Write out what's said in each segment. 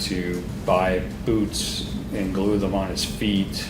to buy boots and glue them on his feet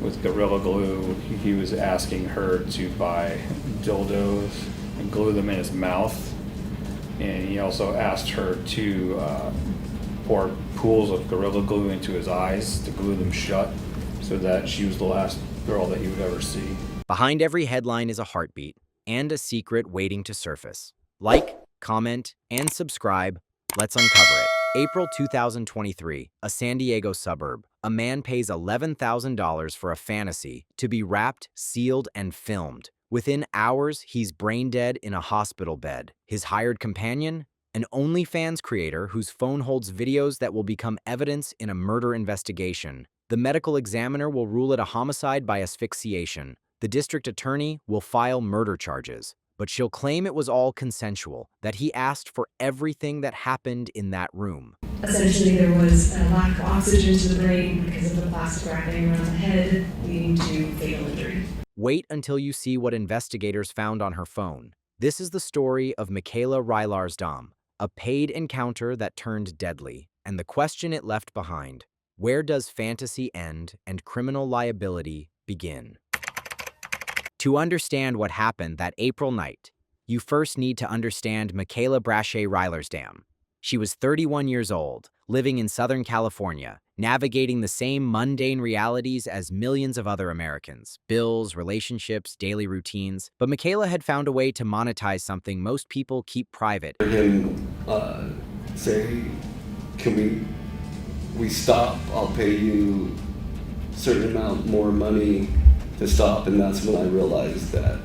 with Gorilla Glue. He was asking her to buy dildos and glue them in his mouth. And he also asked her to pour pools of Gorilla Glue into his eyes to glue them shut so that she was the last girl that he would ever see. Behind every headline is a heartbeat and a secret waiting to surface. Like, comment, and subscribe. Let's uncover it. April 2023, a San Diego suburb. A man pays $11,000 for a fantasy to be wrapped, sealed, and filmed. Within hours, he's brain dead in a hospital bed. His hired companion? An OnlyFans creator whose phone holds videos that will become evidence in a murder investigation. The medical examiner will rule it a homicide by asphyxiation. The district attorney will file murder charges, but she'll claim it was all consensual, that he asked for everything that happened in that room. Essentially, there was a lack of oxygen to the brain because of the plastic wrapping around the head, leading to fatal injury. Wait until you see what investigators found on her phone. This is the story of Michaela Rylaarsdam, a paid encounter that turned deadly, and the question it left behind: where does fantasy end and criminal liability begin? To understand what happened that April night, you first need to understand Michaela Rylaarsdam. She was 31 years old, living in Southern California, navigating the same mundane realities as millions of other Americans: bills, relationships, daily routines. But Michaela had found a way to monetize something most people keep private. Say, can we stop? I'll pay you a certain amount more money to stop. And that's when I realized that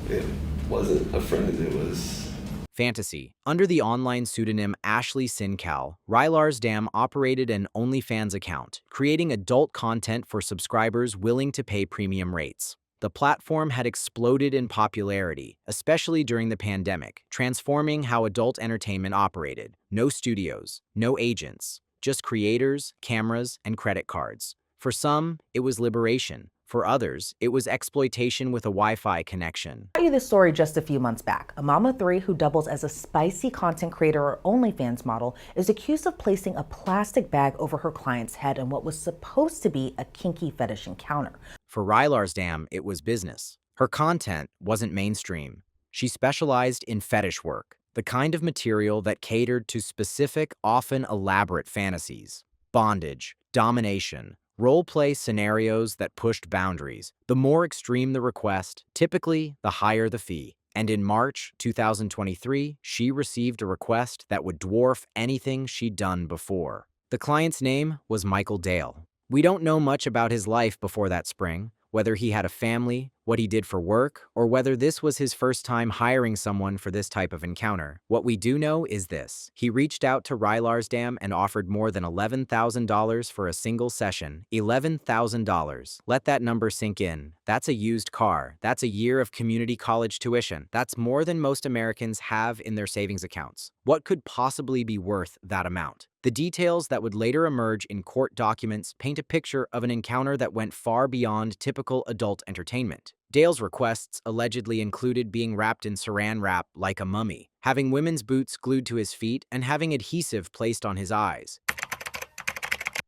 it wasn't a friend, it was Fantasy. Under the online pseudonym Ashley Sincal, Rylaarsdam operated an OnlyFans account, creating adult content for subscribers willing to pay premium rates. The platform had exploded in popularity, especially during the pandemic, transforming how adult entertainment operated. No studios, no agents, just creators, cameras, and credit cards. For some, it was liberation. For others, it was exploitation with a Wi-Fi connection. I told you this story just a few months back. A mom of three who doubles as a spicy content creator or OnlyFans model is accused of placing a plastic bag over her client's head in what was supposed to be a kinky fetish encounter. For Rylaarsdam, it was business. Her content wasn't mainstream. She specialized in fetish work, the kind of material that catered to specific, often elaborate fantasies: bondage, domination, role-play scenarios that pushed boundaries. The more extreme the request, typically the higher the fee. And in March 2023, she received a request that would dwarf anything she'd done before. The client's name was Michael Dale. We don't know much about his life before that spring, whether he had a family, what he did for work, or whether this was his first time hiring someone for this type of encounter. What we do know is this: he reached out to Rylaarsdam and offered more than $11,000 for a single session. $11,000. Let that number sink in. That's a used car. That's a year of community college tuition. That's more than most Americans have in their savings accounts. What could possibly be worth that amount? The details that would later emerge in court documents paint a picture of an encounter that went far beyond typical adult entertainment. Dale's requests allegedly included being wrapped in saran wrap like a mummy, having women's boots glued to his feet, and having adhesive placed on his eyes.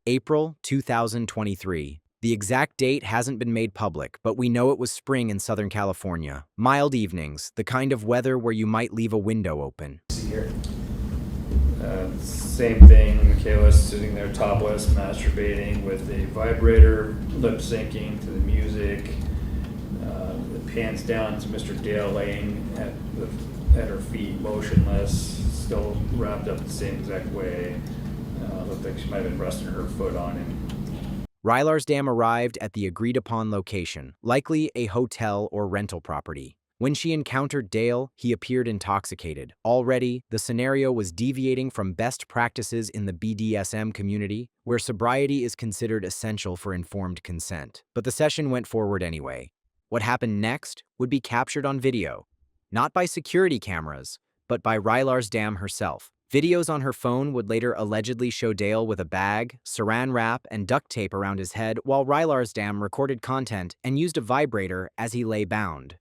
April 2023. The exact date hasn't been made public, but we know it was spring in Southern California. Mild evenings, the kind of weather where you might leave a window open. Same thing, Michaela's sitting there topless, masturbating with a vibrator, lip syncing to the music. It pans down to Mr. Dale laying at her feet, motionless, still wrapped up the same exact way. Looked like she might have been resting her foot on him. Rylaarsdam arrived at the agreed-upon location, likely a hotel or rental property. When she encountered Dale, he appeared intoxicated. Already, the scenario was deviating from best practices in the BDSM community, where sobriety is considered essential for informed consent. But the session went forward anyway. What happened next would be captured on video, not by security cameras, but by Rylaarsdam herself. Videos on her phone would later allegedly show Dale with a bag, saran wrap, and duct tape around his head, while Rylaarsdam recorded content and used a vibrator as he lay bound.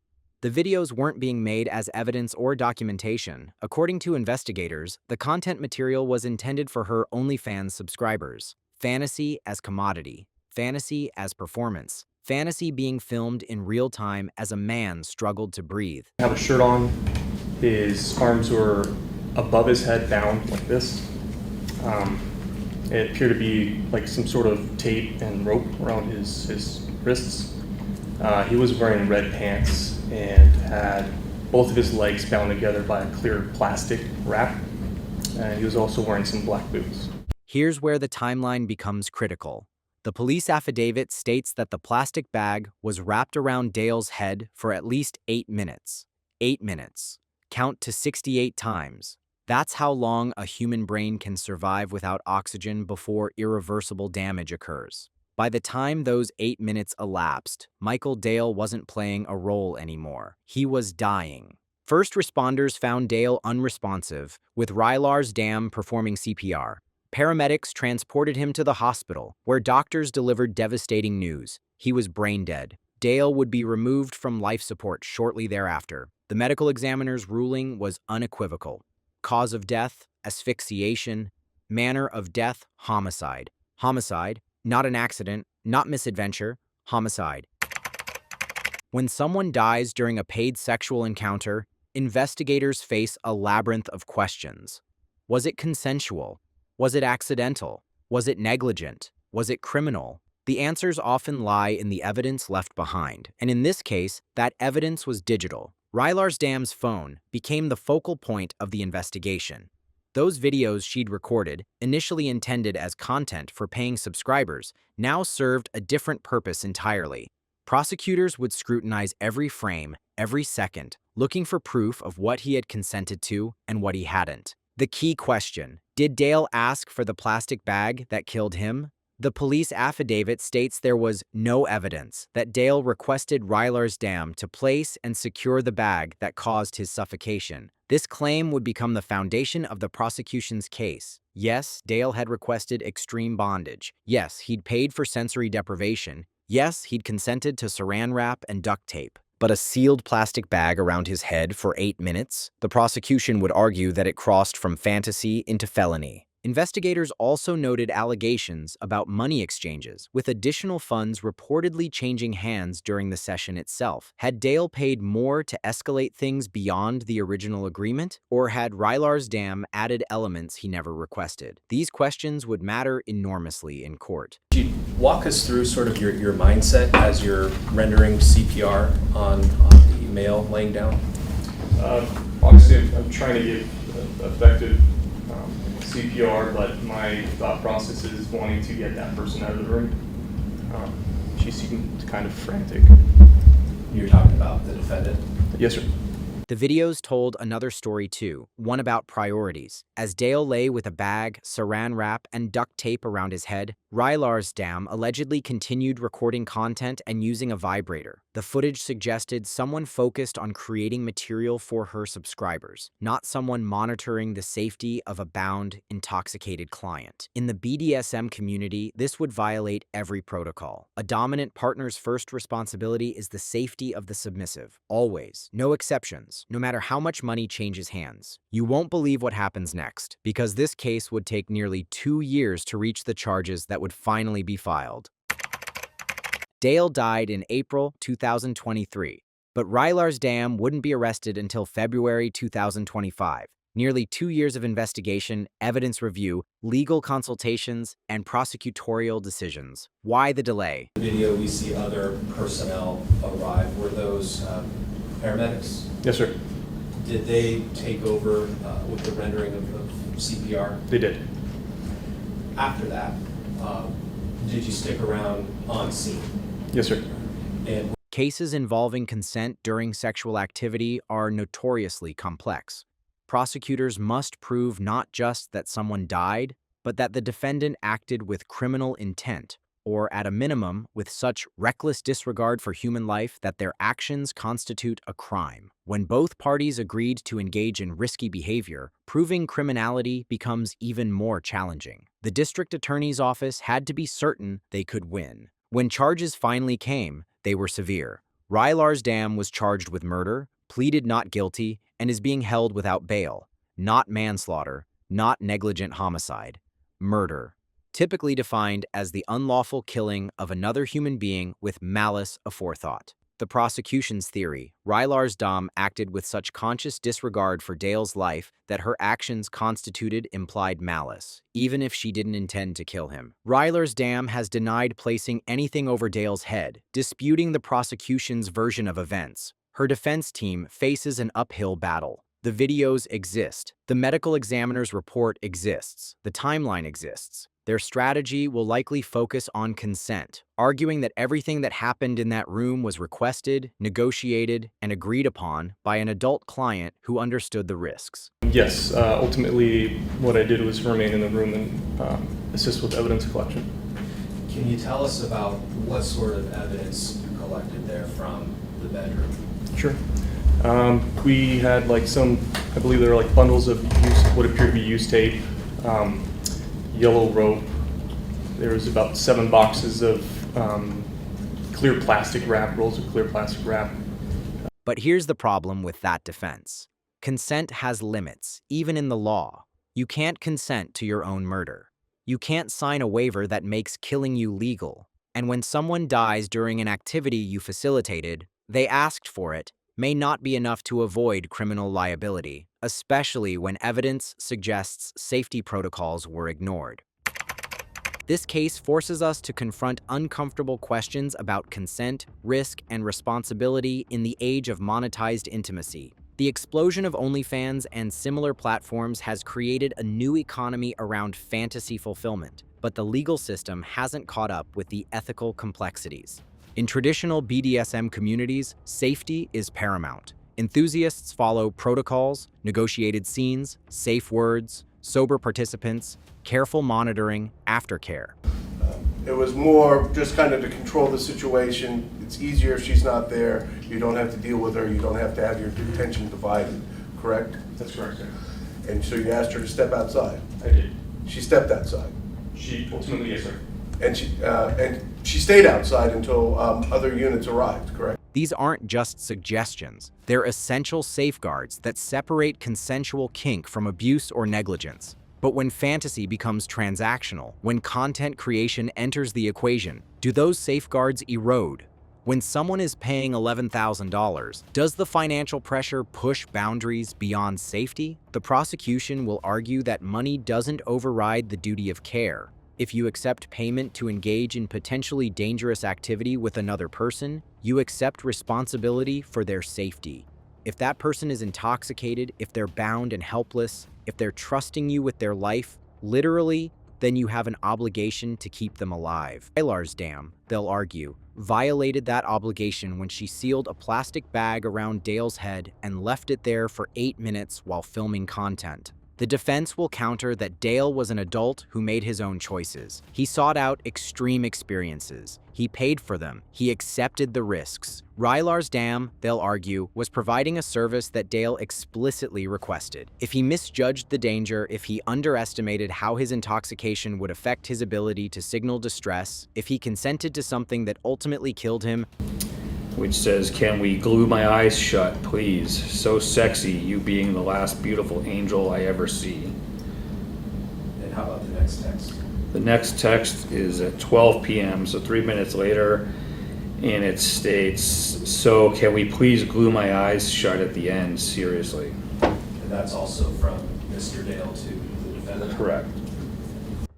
The videos weren't being made as evidence or documentation. According to investigators, the content material was intended for her OnlyFans subscribers. Fantasy as commodity, fantasy as performance, fantasy being filmed in real time as a man struggled to breathe. Had a shirt on, his arms were above his head, bound like this. It appeared to be like some sort of tape and rope around his wrists. He was wearing red pants and had both of his legs bound together by a clear plastic wrap. And he was also wearing some black boots. Here's where the timeline becomes critical. The police affidavit states that the plastic bag was wrapped around Dale's head for at least 8 minutes. 8 minutes. Count to 68 times. That's how long a human brain can survive without oxygen before irreversible damage occurs. By the time those 8 minutes elapsed, Michael Dale wasn't playing a role anymore. He was dying. First responders found Dale unresponsive, with Rylaarsdam performing CPR. Paramedics transported him to the hospital, where doctors delivered devastating news. He was brain dead. Dale would be removed from life support shortly thereafter. The medical examiner's ruling was unequivocal. Cause of death, asphyxiation. Manner of death, homicide. Homicide, not an accident, not misadventure, homicide. When someone dies during a paid sexual encounter, investigators face a labyrinth of questions. Was it consensual? Was it accidental? Was it negligent? Was it criminal? The answers often lie in the evidence left behind, and in this case, that evidence was digital. Rylaarsdam's phone became the focal point of the investigation. Those videos she'd recorded, initially intended as content for paying subscribers, now served a different purpose entirely. Prosecutors would scrutinize every frame, every second, looking for proof of what he had consented to and what he hadn't. The key question: did Dale ask for the plastic bag that killed him? The police affidavit states there was no evidence that Dale requested Rylaarsdam to place and secure the bag that caused his suffocation. This claim would become the foundation of the prosecution's case. Yes, Dale had requested extreme bondage. Yes, he'd paid for sensory deprivation. Yes, he'd consented to saran wrap and duct tape. But a sealed plastic bag around his head for 8 minutes? The prosecution would argue that it crossed from fantasy into felony. Investigators also noted allegations about money exchanges, with additional funds reportedly changing hands during the session itself. Had Dale paid more to escalate things beyond the original agreement, or had Rylaarsdam added elements he never requested? These questions would matter enormously in court. Could you walk us through sort of your mindset as you're rendering CPR on the male laying down? Obviously, I'm trying to give effective CPR, but my thought process is wanting to get that person out of the room. She seemed kind of frantic. You're talking about the defendant? Yes, sir. The videos told another story too, one about priorities. As Dale lay with a bag, saran wrap, and duct tape around his head, Rylaarsdam allegedly continued recording content and using a vibrator. The footage suggested someone focused on creating material for her subscribers, not someone monitoring the safety of a bound, intoxicated client. In the BDSM community, this would violate every protocol. A dominant partner's first responsibility is the safety of the submissive. Always. No exceptions. No matter how much money changes hands. You won't believe what happens next, because this case would take nearly 2 years to reach the charges that would finally be filed. Dale died in April 2023, but Rylaarsdam wouldn't be arrested until February 2025. Nearly 2 years of investigation, evidence review, legal consultations, and prosecutorial decisions. Why the delay? In the video, we see other personnel arrive. Were those paramedics? Yes, sir. Did they take over with the rendering of CPR? They did. After that, did you stick around on scene? Yes, sir. And Cases involving consent during sexual activity are notoriously complex. Prosecutors must prove not just that someone died, but that the defendant acted with criminal intent, or at a minimum, with such reckless disregard for human life that their actions constitute a crime. When both parties agreed to engage in risky behavior, proving criminality becomes even more challenging. The district attorney's office had to be certain they could win. When charges finally came, they were severe. Rylaarsdam was charged with murder, pleaded not guilty, and is being held without bail. Not manslaughter, not negligent homicide. Murder, typically defined as the unlawful killing of another human being with malice aforethought. The prosecution's theory, Rylaarsdam acted with such conscious disregard for Dale's life that her actions constituted implied malice, even if she didn't intend to kill him. Rylaarsdam has denied placing anything over Dale's head, disputing the prosecution's version of events. Her defense team faces an uphill battle. The videos exist. The medical examiner's report exists. The timeline exists. Their strategy will likely focus on consent, arguing that everything that happened in that room was requested, negotiated, and agreed upon by an adult client who understood the risks. Yes, ultimately what I did was remain in the room and assist with evidence collection. Can you tell us about what sort of evidence you collected there from the bedroom? Sure. We had like some, I believe there were like bundles of what appeared to be used tape, yellow rope. There was about 7 boxes of clear plastic wrap, rolls of clear plastic wrap. But here's the problem with that defense. Consent has limits, even in the law. You can't consent to your own murder. You can't sign a waiver that makes killing you legal. And when someone dies during an activity you facilitated, they asked for it, may not be enough to avoid criminal liability, especially when evidence suggests safety protocols were ignored. This case forces us to confront uncomfortable questions about consent, risk, and responsibility in the age of monetized intimacy. The explosion of OnlyFans and similar platforms has created a new economy around fantasy fulfillment, but the legal system hasn't caught up with the ethical complexities. In traditional BDSM communities, safety is paramount. Enthusiasts follow protocols, negotiated scenes, safe words, sober participants, careful monitoring, aftercare. It was more just kind of to control the situation. It's easier if she's not there. You don't have to deal with her. You don't have to have your attention divided, correct? That's correct, sir. And so you asked her to step outside. I did. She stepped outside. She ultimately, yes, sir. And she stayed outside until other units arrived, correct? These aren't just suggestions. They're essential safeguards that separate consensual kink from abuse or negligence. But when fantasy becomes transactional, when content creation enters the equation, do those safeguards erode? When someone is paying $11,000, does the financial pressure push boundaries beyond safety? The prosecution will argue that money doesn't override the duty of care. If you accept payment to engage in potentially dangerous activity with another person, you accept responsibility for their safety. If that person is intoxicated, if they're bound and helpless, if they're trusting you with their life, literally, then you have an obligation to keep them alive. Rylaarsdam, they'll argue, violated that obligation when she sealed a plastic bag around Dale's head and left it there for 8 minutes while filming content. The defense will counter that Dale was an adult who made his own choices. He sought out extreme experiences. He paid for them. He accepted the risks. Rylaarsdam, they'll argue, was providing a service that Dale explicitly requested. If he misjudged the danger, if he underestimated how his intoxication would affect his ability to signal distress, if he consented to something that ultimately killed him, which says, "Can we glue my eyes shut, please? So sexy, you being the last beautiful angel I ever see." And how about the next text? The next text is at 12 p.m., so 3 minutes later, and it states, "So can we please glue my eyes shut at the end, seriously?" And that's also from Mr. Dale to the defendant? Correct.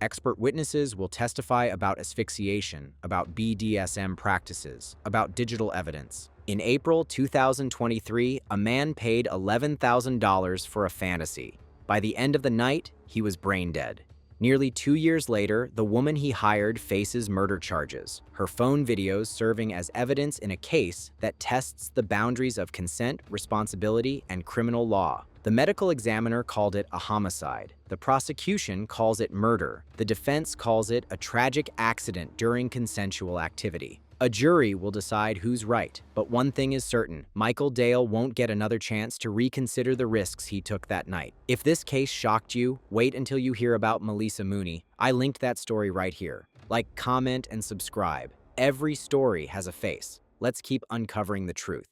expert witnesses will testify about asphyxiation, about BDSM practices, about digital evidence. In April 2023, a man paid $11,000 for a fantasy. By the end of the night, he was brain dead. Nearly 2 years later, the woman he hired faces murder charges, her phone videos serving as evidence in a case that tests the boundaries of consent, responsibility, and criminal law. The medical examiner called it a homicide. The prosecution calls it murder. The defense calls it a tragic accident during consensual activity. A jury will decide who's right, but one thing is certain, Michael Dale won't get another chance to reconsider the risks he took that night. If this case shocked you, wait until you hear about Melissa Mooney. I linked that story right here. Like, comment, and subscribe. Every story has a face. Let's keep uncovering the truth.